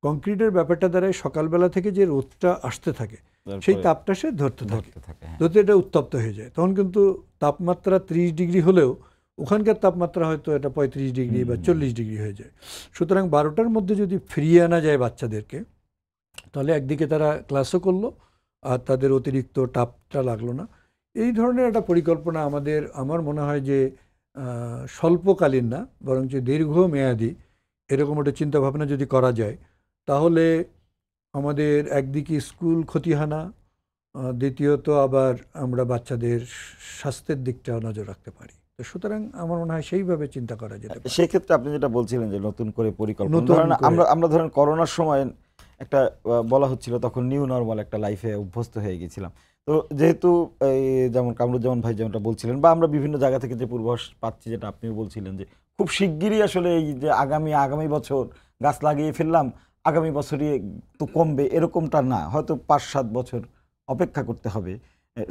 কংক্রিটের ব্যাপারটা দাঁড়ায় সকালবেলা থেকে যে রোদটা আসতে থাকে, সেই তাপটা সে ধরতে থাকে, যদি এটা উত্তপ্ত হয়ে যায়, তখন কিন্তু তাপমাত্রা 30 ডিগ্রি হলেও ওখানকার তাপমাত্রা হয়তো এটা 35 ডিগ্রি বা 40 ডিগ্রি হয়ে যায়। সুতরাং 12টার মধ্যে যদি ফিরিয়ে আনা যায় বাচ্চাদেরকে, তাহলে একদিকে তারা ক্লাসও করলো আর তাদের অতিরিক্ত তাপটা লাগলো না। এই ধরনের একটা পরিকল্পনা আমার মনে হয় যে স্বল্পকালীন না, বরঞ্চ দীর্ঘমেয়াদী এরকম একটা চিন্তাভাবনা যদি করা যায়, তাহলে আমাদের একদিকে স্কুল ক্ষতি হয় না, দ্বিতীয়ত আবার আমরা বাচ্চাদের স্বাস্থ্যের দিকটাও নজর রাখতে পারি। তো সুতরাং আমার মনে হয় সেইভাবে চিন্তা করা যেতে পারে। সেক্ষেত্রে আপনি যেটা বলছিলেন যে নতুন করে পরিকল্পনা, আমরা ধরেন করোনার সময় একটা বলা হচ্ছিল, তখন নিউ নর্মাল একটা লাইফে অভ্যস্ত হয়ে গেছিলাম। তো যেহেতু যেমন কামরুজ্জামান ভাই যেমনটা বলছিলেন, বা আমরা বিভিন্ন জায়গা থেকে যে পূর্বাভাস পাচ্ছি, যেটা আপনিও বলছিলেন যে খুব শিগগিরই আসলে এই যে আগামী বছর গাছ লাগিয়ে ফেললাম, আগামী বছরই তো কমবে, এরকমটা না, হয়তো 5-7 বছর অপেক্ষা করতে হবে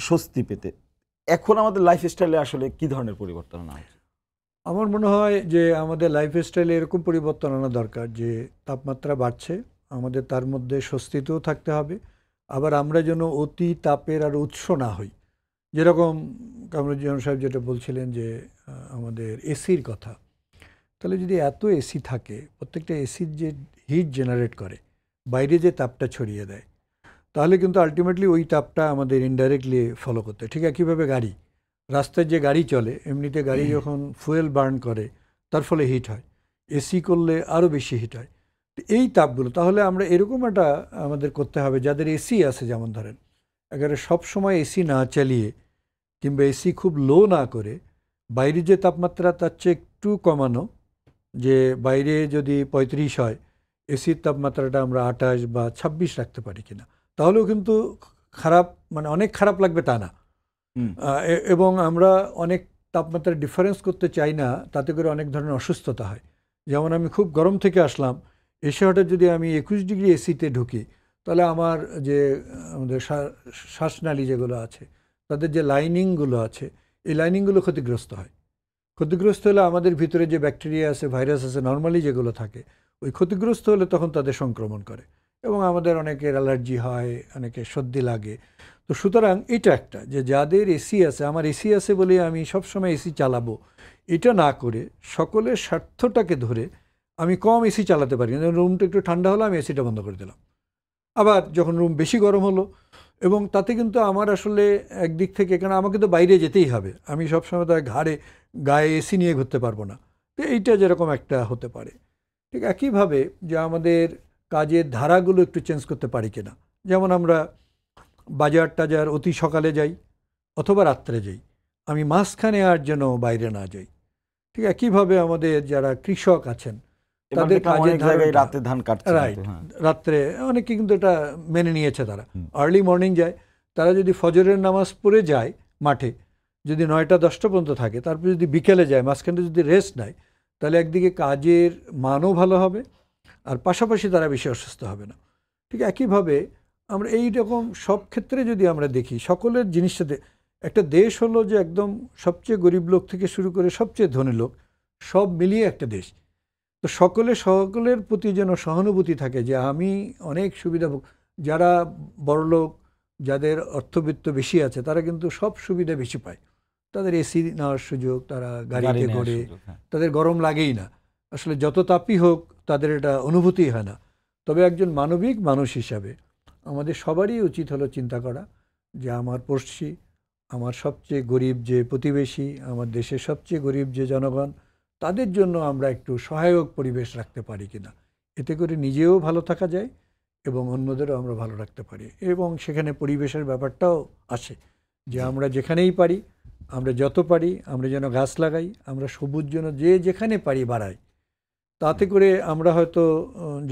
স্বস্তি পেতে। এখন আমাদের লাইফস্টাইলে আসলে কি ধরনের পরিবর্তন আনা হচ্ছে? আমার মনে হয় যে আমাদের লাইফস্টাইলে এরকম পরিবর্তন আনা দরকার যে তাপমাত্রা বাড়ছে, আমাদের তার মধ্যে স্বস্তিতেও থাকতে হবে, আবার আমরা যেন অতি তাপের আর উৎস না হই। যেরকম কামরুজ্জামান সাহেব যেটা বলছিলেন যে আমাদের এসির কথা, তাহলে যদি এত এসি থাকে, প্রত্যেকটা এসির যে হিট জেনারেট করে, বাইরে যে তাপটা ছড়িয়ে দেয়, তাহলে কিন্তু আলটিমেটলি ওই তাপটা আমাদের ইনডাইরেক্টলি ফলো করতে হয়। ঠিক একইভাবে গাড়ি, রাস্তায় যে গাড়ি চলে, এমনিতে গাড়ি যখন ফুয়েল বার্ন করে তার ফলে হিট হয়, এসি করলে আরও বেশি হিট হয়। এই তাপগুলো তাহলে আমরা এরকম একটা আমাদের করতে হবে, যাদের এসি আছে, যেমন ধরেন একেবারে সবসময় এসি না চালিয়ে কিংবা এসি খুব লো না করে বাইরে যে তাপমাত্রা তার চেয়ে একটু কমানো, যে বাইরে যদি 35 হয় এসির তাপমাত্রাটা আমরা 28 বা 26 রাখতে পারি কিনা, তাহলেও কিন্তু খারাপ, মানে অনেক খারাপ লাগবে তা না। এবং আমরা অনেক তাপমাত্রার ডিফারেন্স করতে চাই না, তাতে করে অনেক ধরনের অসুস্থতা হয়। যেমন আমি খুব গরম থেকে আসলাম, এসে হঠাৎ যদি আমি 21 ডিগ্রি এসিতে ঢুকি, তাহলে আমার যে আমাদের শ্বাসনালী যেগুলো আছে, তাদের যে লাইনিংগুলো আছে, এই লাইনিংগুলো ক্ষতিগ্রস্ত হয়। ক্ষতিগ্রস্ত হলে আমাদের ভিতরে যে ব্যাকটেরিয়া আছে, ভাইরাস আছে, নর্মালি যেগুলো থাকে, ওই ক্ষতিগ্রস্ত হলে তখন তাদের সংক্রমণ করে এবং আমাদের অনেকের অ্যালার্জি হয়, অনেকের সর্দি লাগে। তো সুতরাং এটা একটা, যে যাদের এসি আছে, আমার এসি আছে বলে আমি সবসময় এসি চালাবো, এটা না করে সকলের স্বার্থটাকে ধরে আমি কম এসি চালাতে পারি। রুমটা একটু ঠান্ডা হলো, আমি এসিটা বন্ধ করে দিলাম। আবার যখন রুম বেশি গরম হলো, এবং তাতে কিন্তু আমার আসলে একদিক থেকে, কারণ আমাকে তো বাইরে যেতেই হবে, আমি সবসময় তো গায়ে এসি নিয়ে ঘুরতে পারবো না। তো এইটা যেরকম একটা হতে পারে। ঠিক একইভাবে যে আমাদের কাজের ধারাগুলো একটু চেঞ্জ করতে পারি কিনা, যেমন আমরা বাজার টাজার অতি সকালে যাই অথবা রাত্রে যাই, আমি মাঝখানে আর যেন বাইরে না যাই। ঠিক একইভাবে আমাদের যারা কৃষক আছেন, তাদের কাজের জায়গায় রাতে ধান কাটছে, রাইট, রাত্রে অনেকে কিন্তু এটা মেনে নিয়েছে, তারা আর্লি মর্নিং যায়, তারা যদি ফজরের নামাজ পড়ে যায় মাঠে, যদি 9টা-10টা পর্যন্ত থাকে, তারপর যদি বিকেলে যায়, মাঝখানে যদি রেস্ট নেয়, তাহলে একদিকে কাজের মানও ভালো হবে, আর পাশাপাশি তারা বেশি অসুস্থ হবে না। ঠিক একইভাবে আমরা এই রকম সব ক্ষেত্রে যদি আমরা দেখি, সকলের জিনিসটাতে, একটা দেশ হলো যে একদম সবচেয়ে গরিব লোক থেকে শুরু করে সবচেয়ে ধনী লোক সব মিলিয়ে একটা দেশ। তো সকলের প্রতি যেন সহানুভূতি থাকে, যে আমি অনেক সুবিধা, যারা বড়লোক, যাদের অর্থবিত্ত বেশি আছে, তারা কিন্তু সব সুবিধা বেশি পায়। তাদের এসি নেওয়ার সুযোগ, তারা গাড়িতে ঘোরে, তাদের গরম লাগেই না। আসলে যত তাপই হোক তাদের এটা অনুভূতি হয় না। তবে একজন মানবিক মানুষ হিসাবে আমাদের সবারই উচিত হলো চিন্তা করা, যে আমার পড়শি, আমার সবচেয়ে গরিব যে প্রতিবেশী, আমার দেশের সবচেয়ে গরিব যে জনগণ, তাদের জন্য আমরা একটু সহায়ক পরিবেশ রাখতে পারি কিনা। এতে করে নিজেও ভালো থাকা যায় এবং অন্যদেরও আমরা ভালো রাখতে পারি। এবং সেখানে পরিবেশের ব্যাপারটাও আসে, যে আমরা যেখানেই পারি, আমরা যত পারি আমরা যেন গাছ লাগাই, আমরা সবুজ যেন যে যেখানে পারি বাড়াই। তাতে করে আমরা হয়তো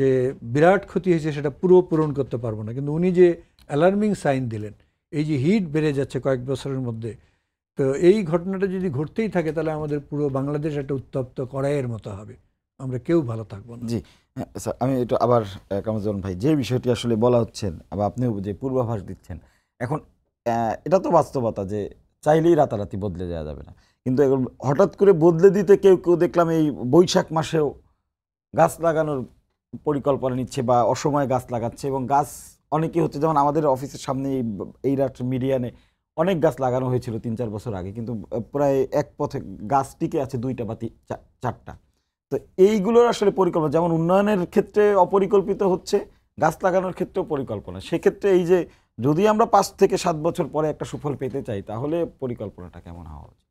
যে বিরাট ক্ষতি হয়েছে সেটা পুরো পূরণ করতে পারবো না, কিন্তু উনি যে অ্যালার্মিং সাইন দিলেন, এই যে হিট বেড়ে যাচ্ছে কয়েক বছরের মধ্যে, তো এই ঘটনাটা যদি ঘটতেই থাকে, তাহলে আমাদের পুরো বাংলাদেশ একটা উত্তপ্ত কড়াইয়ের মতো হবে, আমরা কেউ ভালো থাকবো না। জি স্যার, আমি এটা আবার কামরুজ্জামান ভাই, যে বিষয়টি আসলে বলা হচ্ছেন, আবার আপনিও যে পূর্বাভাস দিচ্ছেন, এখন এটা তো বাস্তবতা যে চাইলেই রাতারাতি বদলে যাওয়া যাবে না, কিন্তু এখন হঠাৎ করে বদলে দিতে কেউ কেউ দেখলাম এই বৈশাখ মাসেও গাছ লাগানোর পরিকল্পনা নিচ্ছে বা অসময়ে গাছ লাগাচ্ছে, এবং গাছ অনেকে হচ্ছে, যেমন আমাদের অফিসের সামনে এই রাত্রে মিডিয়ানে অনেক গাছ লাগানো হয়েছিল 3-4 বছর আগে, কিন্তু প্রায় এক পথে গাছ টিকে আছে 2টা বা 4টা। তো এইগুলোর আসলে পরিকল্পনা, যেমন উন্নয়নের ক্ষেত্রে অপরিকল্পিত হচ্ছে, গাছ লাগানোর ক্ষেত্রেও পরিকল্পনা। সেক্ষেত্রে এই যে যদি আমরা 5 থেকে 7 বছর পরে একটা সুফল পেতে চাই, তাহলে পরিকল্পনাটা কেমন হওয়া উচিত?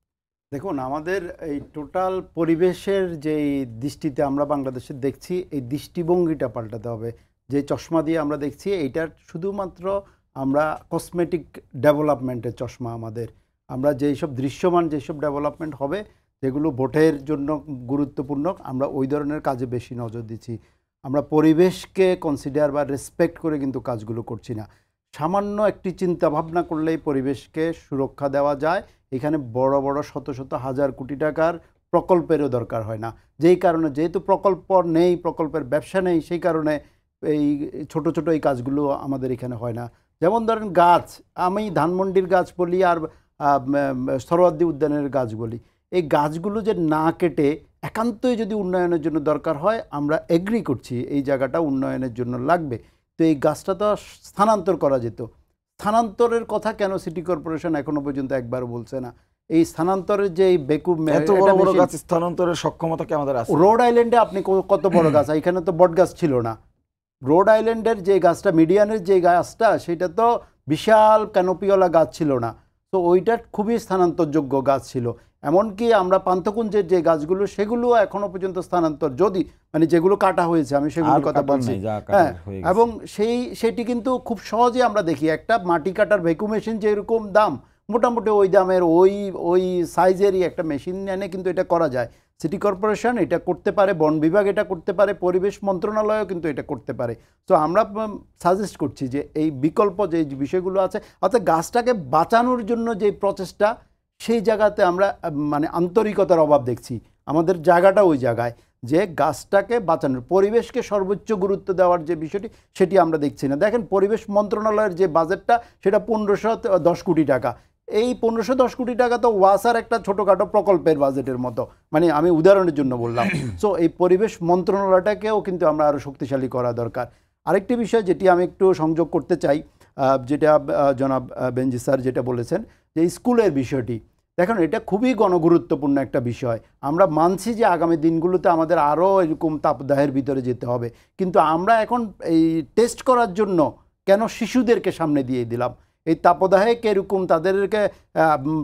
দেখুন, আমাদের এই টোটাল পরিবেশের যেই দৃষ্টিতে আমরা বাংলাদেশে দেখছি, এই দৃষ্টিভঙ্গিটা পাল্টাতে হবে। যে চশমা দিয়ে আমরা দেখছি, এইটার শুধুমাত্র আমরা কসমেটিক ডেভেলপমেন্টের চশমা আমাদের। আমরা যেই সব দৃশ্যমান যেসব ডেভেলপমেন্ট হবে, যেগুলো ভোটের জন্য গুরুত্বপূর্ণ, আমরা ওই ধরনের কাজে বেশি নজর দিচ্ছি। আমরা পরিবেশকে কনসিডার বা রেসপেক্ট করে কিন্তু কাজগুলো করছি না। সামান্য একটি চিন্তা ভাবনা করলেই পরিবেশকে সুরক্ষা দেওয়া যায়। এখানে বড় বড় শত শত হাজার কোটি টাকার প্রকল্পেরও দরকার হয় না। যেই কারণে, যেহেতু প্রকল্প নেই, প্রকল্পের ব্যবসা নেই, সেই কারণে এই ছোট ছোট এই কাজগুলো আমাদের এখানে হয় না। যেমন ধরেন গাছ, আমি ধানমন্ডির গাছ বলি আর সরোয়ার্দী উদ্যানের গাছ বলি, এই গাছগুলো যে না কেটে একান্তই যদি উন্নয়নের জন্য দরকার হয়, আমরা এগ্রি করছি এই জায়গাটা উন্নয়নের জন্য লাগবে, তো এই গাছটা তো স্থানান্তর করা যেত। স্থানান্তরের কথা কেন সিটি কর্পোরেশন এখনো পর্যন্ত একবার বলছে না? এই স্থানান্তরের যে বেকুব, এত বড় বড় গাছ স্থানান্তরের সক্ষমতা কি আমাদের আছে? রোড আইল্যান্ডে আপনি কত বড় গাছ, এখানে তো বট গাছ ছিল না। রোড আইল্যান্ডের যে গাছটা, মিডিয়ানের যে গাছটা, সেটা তো বিশাল ক্যানোপিওয়ালা গাছ ছিল না, তো ওইটা খুবই স্থানান্তরযোগ্য গাছ ছিল। এমনকি আমরা পান্থকুঞ্জের যে গাছগুলো সেগুলো এখনো পর্যন্ত স্থানান্তর, যদি মানে যেগুলো কাটা হয়েছে আমি সেগুলোর কথা বলছি, হ্যাঁ, এবং সেটি কিন্তু খুব সহজে আমরা দেখি একটা মাটি কাটার ভ্যাকুম মেশিন যেরকম দাম, মোটামুটি ওই দামের ওই সাইজেরই একটা মেশিন এনে কিন্তু এটা করা যায়। সিটি কর্পোরেশন এটা করতে পারে, বন বিভাগ এটা করতে পারে, পরিবেশ মন্ত্রণালয়ও কিন্তু এটা করতে পারে। তো আমরা সাজেস্ট করছি যে এই বিকল্প যে বিষয়গুলো আছে, অর্থাৎ গাছটাকে বাঁচানোর জন্য যে প্রচেষ্টা, সেই জায়গাতে আমরা মানে আন্তরিকতার অভাব দেখছি। আমাদের জায়গাটা ওই জায়গায় যে গাছটাকে বাঁচানোর, পরিবেশকে সর্বোচ্চ গুরুত্ব দেওয়ার যে বিষয়টি, সেটি আমরা দেখছি না। দেখেন পরিবেশ মন্ত্রণালয়ের যে বাজেটটা সেটা 1510 কোটি টাকা। এই 1510 কোটি টাকা তো ওয়াসার একটা ছোটোখাটো প্রকল্পের বাজেটের মতো, মানে আমি উদাহরণের জন্য বললাম। সো এই পরিবেশ মন্ত্রণালয়টাকেও কিন্তু আমরা আরও শক্তিশালী করা দরকার। আরেকটি বিষয় যেটি আমি একটু সংযোগ করতে চাই, যেটা জনাব বেনজি স্যার যেটা বলেছেন যে স্কুলের বিষয়টি, দেখুন এটা খুবই গণগুরুত্বপূর্ণ একটা বিষয়। আমরা মানছি যে আগামী দিনগুলোতে আমাদের আরও এরকম তাপদাহের ভিতরে যেতে হবে, কিন্তু আমরা এখন এই টেস্ট করার জন্য কেন শিশুদেরকে সামনে দিয়ে দিলাম? এই তাপদাহে কীরকম তাদেরকে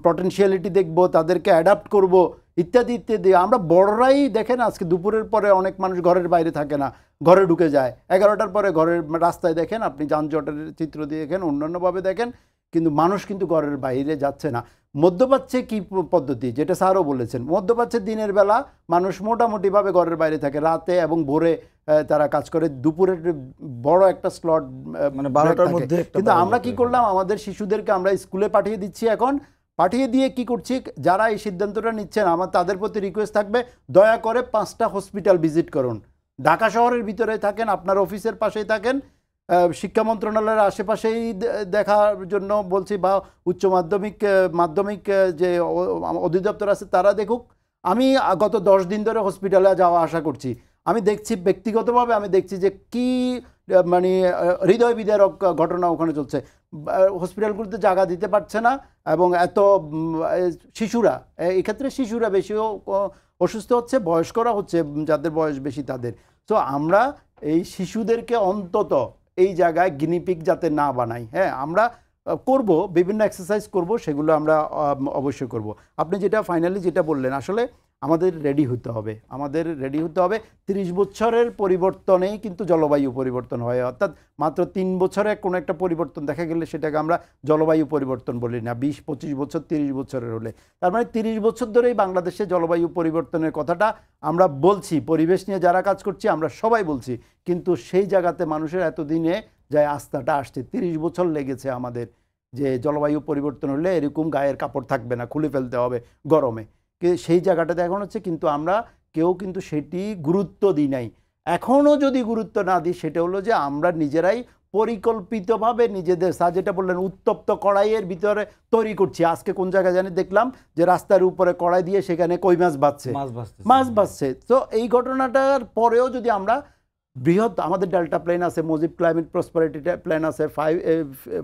পটেনশিয়ালিটি দেখব, তাদেরকে অ্যাডাপ্ট করব, ইত্যাদি ইত্যাদি। আমরা বড়রাই দেখেন আজকে দুপুরের পরে অনেক মানুষ ঘরের বাইরে থাকে না, ঘরে ঢুকে যায়। 11টার পরে ঘরের রাস্তায় দেখেন আপনি যানজটের চিত্র দিয়ে দেখেন, অন্যান্যভাবে দেখেন, কিন্তু মানুষ কিন্তু ঘরের বাইরে যাচ্ছে না। মধ্যপ্রাচ্যে কী পদ্ধতি, যেটা স্যারও বলেছেন, মধ্যপ্রাচ্যের দিনের বেলা মানুষ মোটামুটিভাবে ঘরের বাইরে থাকে, রাতে এবং ভোরে তারা কাজ করে, দুপুরের বড় একটা স্লট মানে 12টার মধ্যে। কিন্তু আমরা কি করলাম, আমাদের শিশুদেরকে আমরা স্কুলে পাঠিয়ে দিচ্ছি। এখন পাঠিয়ে দিয়ে কি করছি, যারা এই সিদ্ধান্তটা নিচ্ছেন আমার তাদের প্রতি রিকোয়েস্ট থাকবে, দয়া করে 5টা হসপিটাল ভিজিট করুন। ঢাকা শহরের ভিতরে থাকেন, আপনার অফিসের পাশেই থাকেন, শিক্ষা মন্ত্রণালয়ের আশেপাশেই দেখার জন্য বলছি, বা উচ্চ মাধ্যমিক যে অধিদপ্তর আছে তারা দেখুক। আমি গত 10 দিন ধরে হসপিটালে যাওয়া আসা করছি, আমি দেখছি ব্যক্তিগতভাবে, আমি দেখছি যে কি মানে হৃদয় বিদারক ঘটনা ওখানে চলছে। হসপিটালগুলোতে জায়গা দিতে পারছে না, এবং এত শিশুরা, এক্ষেত্রে শিশুরা বেশিও অসুস্থ হচ্ছে, বয়স্করা হচ্ছে, যাদের বয়স বেশি তাদের। তো আমরা এই শিশুদেরকে অন্তত এই জায়গায় গিনিপিগ যাতে না বানাই, হ্যাঁ, আমরা করব, বিভিন্ন এক্সারসাইজ করব, সেগুলো আমরা অবশ্যই করব। আপনি যেটা ফাইনালি যেটা বললেন, আসলে আমাদের রেডি হতে হবে, 30 বছরের পরিবর্তনেই কিন্তু জলবায়ু পরিবর্তন হয়। অর্থাৎ মাত্র 3 বছরে কোনো একটা পরিবর্তন দেখা গেলে সেটাকে আমরা জলবায়ু পরিবর্তন বলি না, 20-25 বছর 30 বছরের হলে। তার মানে 30 বছর ধরেই বাংলাদেশে জলবায়ু পরিবর্তনের কথাটা আমরা বলছি, পরিবেশ নিয়ে যারা কাজ করছি আমরা সবাই বলছি, কিন্তু সেই জায়গাতে মানুষের এতদিনে যায় আস্থাটা আসছে। 30 বছর লেগেছে আমাদের, যে জলবায়ু পরিবর্তন হলে এরকম গায়ের কাপড় থাকবে না, খুলে ফেলতে হবে গরমে, সেই জায়গাটাতে এখন হচ্ছে, কিন্তু আমরা কেউ কিন্তু সেটি গুরুত্ব দিই নাই। এখনও যদি গুরুত্ব না দিই, সেটা হলো যে আমরা নিজেরাই পরিকল্পিতভাবে নিজেদের, স্যার যেটা বললেন, উত্তপ্ত কড়াইয়ের ভিতরে তৈরি করছি। আজকে কোন জায়গায় জানি দেখলাম যে রাস্তার উপরে কড়াই দিয়ে সেখানে কই মাছ ভাজছে। তো এই ঘটনাটার পরেও যদি আমরা বৃহৎ, আমাদের ডেল্টা প্ল্যান আছে, মুজিব ক্লাইমেট প্রসপারিটি প্ল্যান আছে,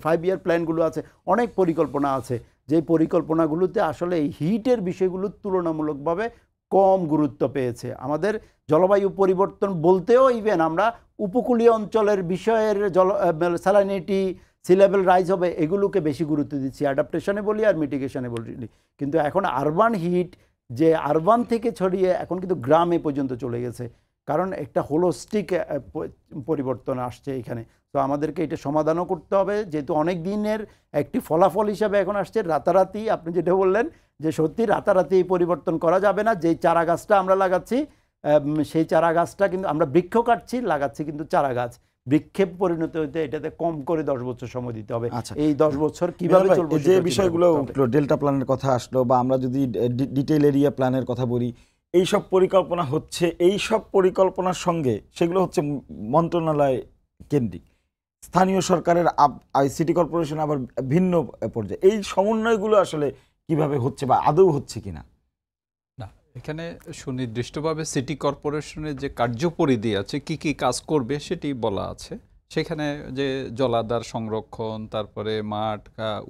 5 ইয়ার প্ল্যানগুলো আছে, অনেক পরিকল্পনা আছে, যে পরিকল্পনাগুলোতে আসলে এই হিটের বিষয়গুলো তুলনামূলকভাবে কম গুরুত্ব পেয়েছে। আমাদের জলবায়ু পরিবর্তন বলতেও ইভেন আমরা উপকূলীয় অঞ্চলের বিষয়ের স্যালাইনিটি, সি লেভেল রাইজ হবে, এগুলোকে বেশি গুরুত্ব দিচ্ছি, অ্যাডাপ্টেশনে বলি আর মিটিগেশনে বলি। কিন্তু এখন আরবান হিট, যে আরবান থেকে ছড়িয়ে এখন কিন্তু গ্রামে পর্যন্ত চলে গেছে, কারণ একটা হোলিস্টিক পরিবর্তন আসছে এখানে। তো আমাদেরকে এটা সমাধানও করতে হবে, যেহেতু অনেক দিনের একটি ফলাফল হিসাবে এখন আসছে। রাতারাতি আপনি যেটা বললেন যে সত্যি রাতারাতি পরিবর্তন করা যাবে না। যেই চারা গাছটা আমরা লাগাচ্ছি, সেই চারা গাছটা কিন্তু আমরা বৃক্ষ কাটছি, লাগাচ্ছি কিন্তু চারা গাছ, বৃক্ষে পরিণত হতে এটাতে কম করে 10 বছর সময় দিতে হবে। এই 10 বছর কিভাবে চলবে, যে বিষয়গুলো উঠলো, ডেল্টা প্ল্যানের কথা আসলো, বা আমরা যদি ডিটেইল এরিয়া প্ল্যানের কথা বলি, এই সব পরিকল্পনা হচ্ছে, এই সব পরিকল্পনার সঙ্গে সেগুলো হচ্ছে মন্ত্রণালয় কেন্দ্রিক, স্থানীয় সরকারের সিটি কর্পোরেশন আবার ভিন্ন পর্যায়ে, এই সমন্বয়গুলো আসলে কিভাবে হচ্ছে বা আদৌ হচ্ছে কিনা? না, এখানে সুনির্দিষ্টভাবে সিটি কর্পোরেশনের যে কার্যপরিধি আছে, কি কি কাজ করবে সেটি বলা আছে। সেখানে যে জলাধার সংরক্ষণ, তারপরে মাঠ,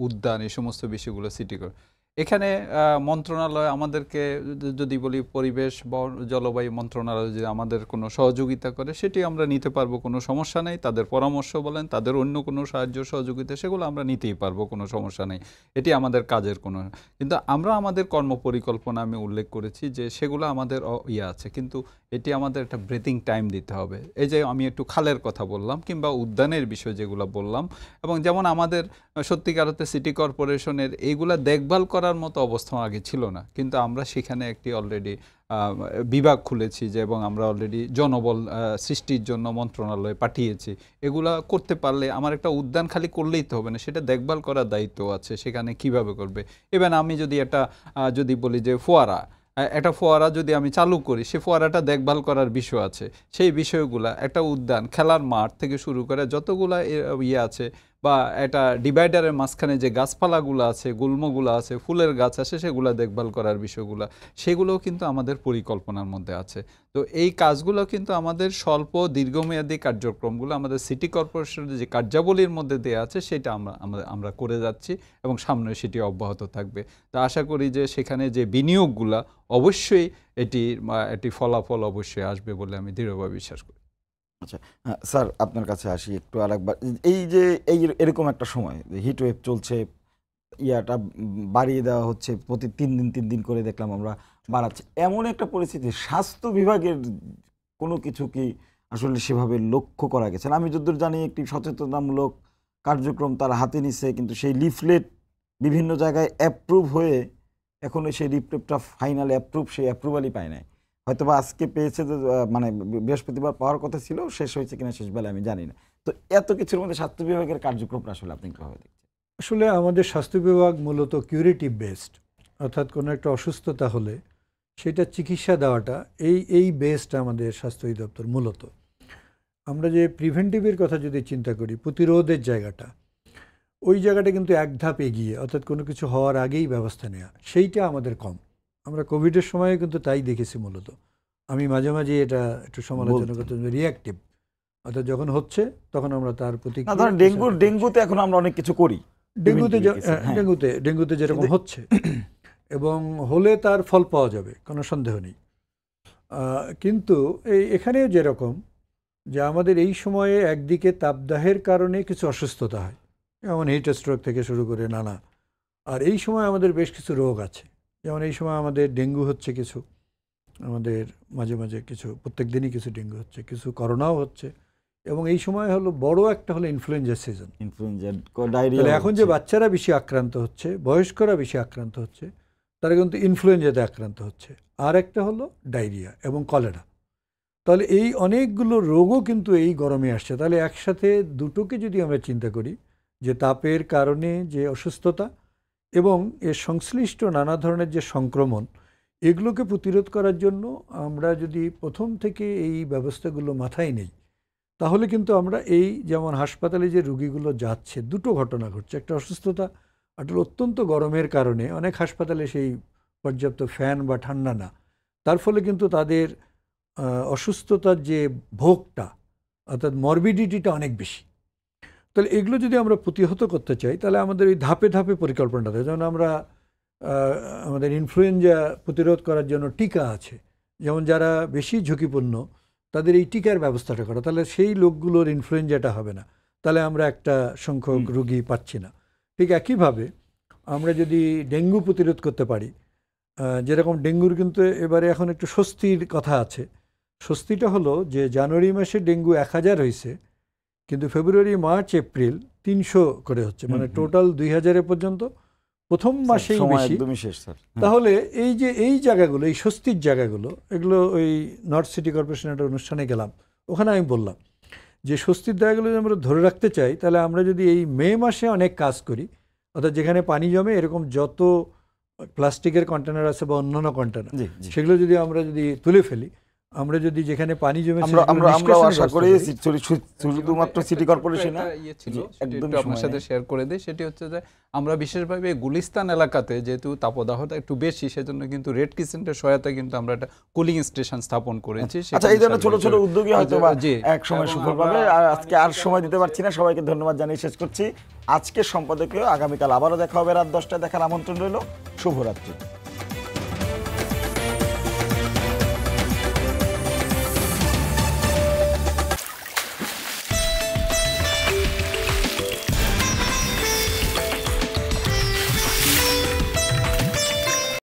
উদ্যান, এই সমস্ত বিষয়গুলো সিটি এখানে মন্ত্রণালয় আমাদেরকে যদি বলি পরিবেশ বা জলবায়ু মন্ত্রণালয় যদি আমাদের কোনো সহযোগিতা করে সেটি আমরা নিতে পারবো, কোনো সমস্যা নেই। তাদের পরামর্শ বলেন, তাদের অন্য কোনো সাহায্য সহযোগিতা, সেগুলো আমরা নিতেই পারবো, কোনো সমস্যা নেই। এটি আমাদের কাজের কোনো, কিন্তু আমরা আমাদের কর্মপরিকল্পনা আমি উল্লেখ করেছি যে সেগুলো আমাদের আছে, কিন্তু এটি আমাদের একটা ব্রিথিং টাইম দিতে হবে। এই যে আমি একটু খালের কথা বললাম কিংবা উদ্যানের বিষয় যেগুলো বললাম, এবং যেমন আমাদের সত্যিকার অর্থে সিটি কর্পোরেশনের এইগুলা দেখভাল করার মতো অবস্থা আগে ছিল না, কিন্তু আমরা সেখানে একটি অলরেডি বিভাগ খুলেছি যে, এবং আমরা অলরেডি জনবল সৃষ্টির জন্য মন্ত্রণালয়ে পাঠিয়েছি। এগুলা করতে পারলে আমার একটা উদ্যান খালি করলেই তো হবে না, সেটা দেখভাল করার দায়িত্ব আছে, সেখানে কিভাবে করবে। ইভেন আমি যদি একটা যদি বলি যে একটা ফোয়ারা যদি আমি চালু করি, সে ফোয়ারাটা দেখভাল করার বিষয় আছে। সেই বিষয়গুলা একটা উদ্যান, খেলার মাঠ থেকে শুরু করে যতগুলা আছে, বা একটা ডিভাইডারের মাঝখানে যে গাছপালাগুলো আছে, গুল্মগুলো আছে, ফুলের গাছ আছে, সেগুলো দেখভাল করার বিষয়গুলো, সেগুলোও কিন্তু আমাদের পরিকল্পনার মধ্যে আছে। তো এই কাজগুলো কিন্তু আমাদের স্বল্প দীর্ঘমেয়াদী কার্যক্রমগুলো আমাদের সিটি কর্পোরেশনের যে কার্যাবলীর মধ্যে দেওয়া আছে, সেটা আমরা করে যাচ্ছি এবং সামনে সেটি অব্যাহত থাকবে। তো আশা করি যে সেখানে যে বিনিয়োগগুলো অবশ্যই এটি ফলাফল অবশ্যই আসবে বলে আমি দৃঢ়ভাবে বিশ্বাস করি। আচ্ছা, হ্যাঁ স্যার, আপনার কাছে আসি একটু আরেকবার। এই যে এরকম একটা সময় হিট ওয়েভ চলছে, বাড়িয়ে দেওয়া হচ্ছে, প্রতি 3 দিন করে দেখলাম আমরা বাড়াচ্ছে, এমন একটা পরিস্থিতি স্বাস্থ্য বিভাগের কোনো কিছু কি আসলে সেভাবে লক্ষ্য করা গেছে? আমি যতদূর জানি একটি সচেতনামূলক কার্যক্রম তারা হাতে নিছে, কিন্তু সেই লিফলেট বিভিন্ন জায়গায় অ্যাপ্রুভ হয়ে এখনো সেই লিফলেটটা ফাইনাল অ্যাপ্রুভ, সেই অ্যাপ্রুভালই পায় নাই। হয়তো বা আজকে পেয়েছে, মানে বৃহস্পতিবার পাওয়ার কথা ছিল, শেষ হয়েছে কিনা শেষ বেলা আমি জানি না। তো এত কিছুর মধ্যে স্বাস্থ্য বিভাগের কার্যক্রমটা আসলে আপনি কিভাবে দেখছেন? আসলে আমাদের স্বাস্থ্য বিভাগ মূলত কিউরেটিভ বেসড, অর্থাৎ কোনো একটা অসুস্থতা হলে সেটা চিকিৎসা দেওয়াটা, এই বেসটা আমাদের স্বাস্থ্য অধিদপ্তর মূলত। আমরা যে প্রিভেন্টিভের কথা যদি চিন্তা করি, প্রতিরোধের জায়গাটা, ওই জায়গাটা কিন্তু এক ধাপ এগিয়ে, অর্থাৎ কোনো কিছু হওয়ার আগেই ব্যবস্থা নেওয়া, সেইটা আমাদের কম। আমরা কোভিডের সময় কিন্তু তাই দেখেছি মূলত। আমি মাঝে মাঝে এটা একটু সমালোচনা করতে, রিয়াক্টিভ, অর্থাৎ যখন হচ্ছে তখন আমরা তার প্রতি, ডেঙ্গুতে এখন আমরা অনেক কিছু করি, ডেঙ্গুতে যেরকম হচ্ছে, এবং হলে তার ফল পাওয়া যাবে, কোনো সন্দেহ নেই। কিন্তু এখানেও যেরকম যে আমাদের এই সময়ে একদিকে তাপদাহের কারণে কিছু অসুস্থতা হয়, যেমন হিট স্ট্রোক থেকে শুরু করে নানা, আর এই সময় আমাদের বেশ কিছু রোগ আছে, যেমন এই সময় আমাদের ডেঙ্গু হচ্ছে কিছু, আমাদের মাঝে মাঝে কিছু, প্রত্যেক দিনই কিছু ডেঙ্গু হচ্ছে, কিছু করোনাও হচ্ছে, এবং এই সময় হলো বড় একটা হলো ইনফ্লুয়েঞ্জা সিজন। তাহলে এখন যে বাচ্চারা বেশি আক্রান্ত হচ্ছে, বয়স্করা বেশি আক্রান্ত হচ্ছে, তারা কিন্তু ইনফ্লুয়েঞ্জাতে আক্রান্ত হচ্ছে, আর একটা হলো ডায়রিয়া এবং কলেরা। তাহলে এই অনেকগুলো রোগও কিন্তু এই গরমে আসছে। তাহলে একসাথে দুটোকে যদি আমরা চিন্তা করি, যে তাপের কারণে যে অসুস্থতা এবং এর সংশ্লিষ্ট নানা ধরনের যে সংক্রমণ, এগুলোকে প্রতিরোধ করার জন্য আমরা যদি প্রথম থেকে এই ব্যবস্থাগুলো মাথায় নেই, তাহলে কিন্তু আমরা এই যেমন হাসপাতালে যে রুগীগুলো যাচ্ছে, দুটো ঘটনা ঘটছে, একটা অসুস্থতা, একটা অত্যন্ত গরমের কারণে অনেক হাসপাতালে সেই পর্যাপ্ত ফ্যান বা ঠান্ডা না, তার ফলে কিন্তু তাদের অসুস্থতার যে ভোগটা, অর্থাৎ মরবিডিটিটা অনেক বেশি। তাহলে এগুলো যদি আমরা প্রতিহত করতে চাই, তাহলে আমাদের এই ধাপে ধাপে পরিকল্পনাটা থাকে। যেমন আমরা আমাদের ইনফ্লুয়েঞ্জা প্রতিরোধ করার জন্য টিকা আছে, যেমন যারা বেশি ঝুঁকিপূর্ণ তাদের এই টিকার ব্যবস্থাটা করা, তাহলে সেই লোকগুলোর ইনফ্লুয়েঞ্জাটা হবে না, তাহলে আমরা একটা সংখ্যক রুগী পাচ্ছি না। ঠিক একইভাবে আমরা যদি ডেঙ্গু প্রতিরোধ করতে পারি, যেরকম ডেঙ্গুর কিন্তু এবারে এখন একটু স্বস্তির কথা আছে। স্বস্তিটা হলো যে জানুয়ারি মাসে ডেঙ্গু 1000 হয়েছে, কিন্তু ফেব্রুয়ারি, মার্চ, এপ্রিল 300 করে হচ্ছে, মানে টোটাল 2000 পর্যন্ত প্রথম মাসেই বেশি। তাহলে এই যে এই জায়গাগুলো, এই স্বস্তির জায়গাগুলো, এগুলো ওই নর্থ সিটি কর্পোরেশনের একটা অনুষ্ঠানে গেলাম, ওখানে আমি বললাম যে স্বস্তির জায়গাগুলো যদি আমরা ধরে রাখতে চাই, তাহলে আমরা যদি এই মে মাসে অনেক কাজ করি, অর্থাৎ যেখানে পানি জমে এরকম যত প্লাস্টিকের কন্টেনার আছে বা অন্যান্য কন্টেনার, সেগুলো যদি আমরা তুলে ফেলি, আমরা যদি যেখানে পানি জমে আমরাও আশা করি শুধুমাত্র সিটি কর্পোরেশনে ইয়ে ছিল জি, সেটি একদমই একটু আপনার সময় সাথে নেই। শেয়ার করে দিই। সেটি হচ্ছে যে আমরা বিশেষভাবে গুলিস্তান এলাকাতে যেহেতু তাপদাহটা একটু বেশি, সেজন্য কিন্তু রেড ক্রিসেন্টের সহায়তায় কিন্তু আমরা একটা কুলিং স্টেশন স্থাপন করেছি। আচ্ছা, এই ধরনের ছোট ছোট উদ্যোগী হয়তো বা জি, এক সময় এবং সফল পাবে। আর আজকে আর সময় দিতে পারছি না, সবাইকে ধন্যবাদ জানিয়ে শেষ করছি আজকের সম্পাদকীয়। আগামীকাল আবারও দেখা হবে রাত 10টায়, দেখার আমন্ত্রণ রইল। শুভরাত্রি।